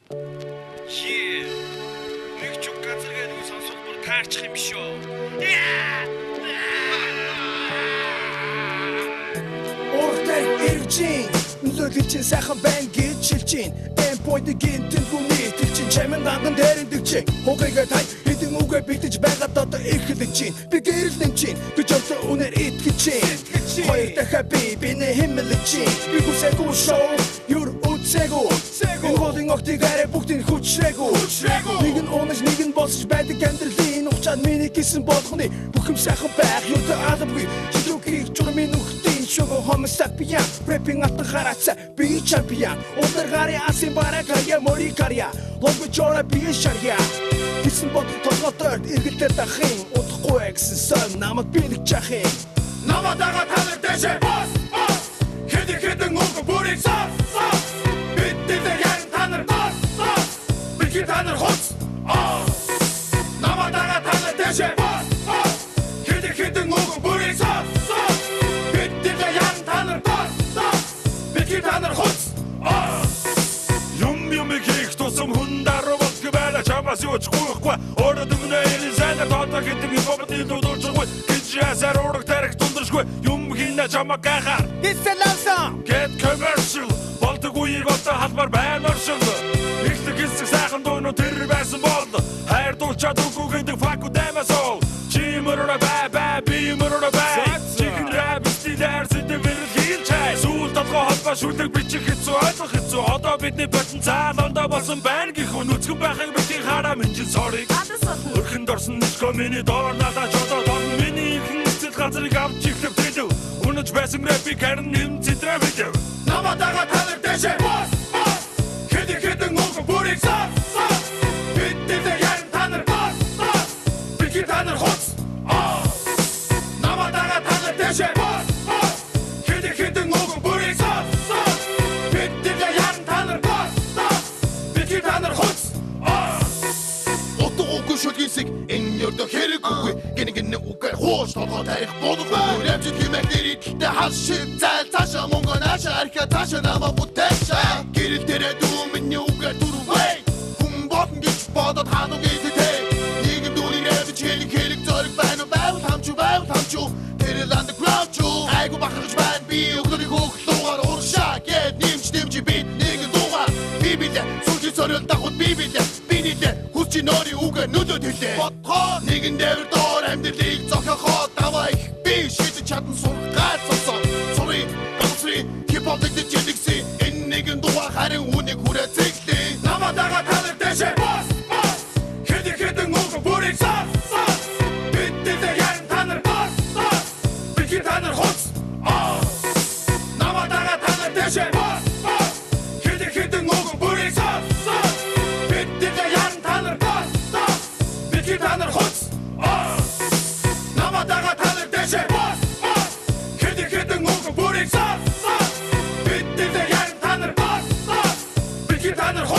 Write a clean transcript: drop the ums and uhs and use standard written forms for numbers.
Нэг чуг газар гэдэг сонсвол бүр таарчих юм шүү. Ордер иржин нөлөөлчин сайхан байн гэж шилжин point-ийн тэнхүүний тэлчин чамин данган дээрэндэг чинь хугайгаа тай хэдэн үгээ битэж байгаад одоо эхлэж чинь би гэрэл нэмчин гэж одоо үнээр итгэж чинь хоёр дахиад би нэ хэмэлж чинь би хүсээгүй шоу юр үцээгүй энэ голын огтыг арай бүгдийг хүчрээгүй нэг нь унаж нэг нь босч байдаг амьдралын ухчаад миний гисэн болгоны бүх юм сайхан байх юутай албагүй чүлүүхийг чурмын нүхтийн шугу хомсак пия рэпинг атан харааца би чампион ударгари асын баракая мори карья лого чора би шарья гисэн бод толгойд эргэлдээ дахин удахгүй гэсэн сон намайг бэлэг чахин намаадага танар дэшэ бос хэдэн үг бүрийг сав биддээ ян танар бос бики танар хоц намаадага танар дэшэ бос хэдэн үг бүрийг сав биддээ ян танар бос бики танар хоц юм их тусам хундаруу болгүй байла чамаас юу ч гүйхгүй ороод өмнө сайн тоодог гэдэг юм бодны дуудуулчихгүй гэж ясаар ураг тарих тундршгүй юм хийнэ чамаа гахаар It's a love song Get commercial болдог үеийг одоо халбар байна оршин ихтэй хэсэг сайхан дуунууд тэр байсан бол хайр дуулчаад үгүй гэдэг фак удаймаас ол чимэрэ бай бимэрэ бай чихэн рэп стилээр сэдвэр хийлчээ сүүл толгой холбоо шүлэг бичих хэцүү ойлгох хэцүү одоо бидний потенциал ондоо болсон байна гэх үнэцгэн байхыг бидний хараа минжин sorry өрхөнд орсон ниско миний доор надад жодоо миний ихэнх зэт газрыг авч ихэв тэлв үнэж байсан рэпик харин нэм зэтрэ бидэв намаадага танар дэшэ бос хэдэн үг бүрийг сав биддээ ян танар бос бики танар хоц намаадага танар дэшэ бос хэдэн үг бүрийг сав биддээ ян танар бос бики танар хоц Отоггүй шүлгисэг энэ өрдө хэрэггүй гинэ үгээр хоош толгой тарих болгүй рэпчит хэмээгдэр ихтэй хас шиг зайл цаашаа мөнгө наашаа архиа цаашаа намаа бүтээшээ гэрэл дээрээ дүү миний үгээр дөрвэй хүн бодно гэж бодоод хануу гэдэг нийгэм дүүний рэпч хэрэг зориг байна байвал хамчуу тэрэл underground чуу айгу бахарч байна би өгөрийг хөглөөр уршаа гэд нэмж би нэгэн дуугаар би билээ сүлжи зориул дагууд би билээ чи нори үгээр нүдэд хэлээ бодгоо нэгэн дээр доор амьдралыг зохиохоо даваа их би шийдэж чадсан сургаал сонсоо sorry хипхоп гэдэг жигси энэ нэгэн дугаар харин үнийг хүрээцэглээ намаадага танар дэшэ бос хэдэн үг бүрийг сав биддээ ян танар бос бики танар хоц намаадага танар дэшэ бос хэдэн үг бүрийг сав биддээ ян танар бос бики танар хоц намаадага танар дэшэ бос хэдэн үг бүрийг сав биддээ ян танар бос бики танар хоц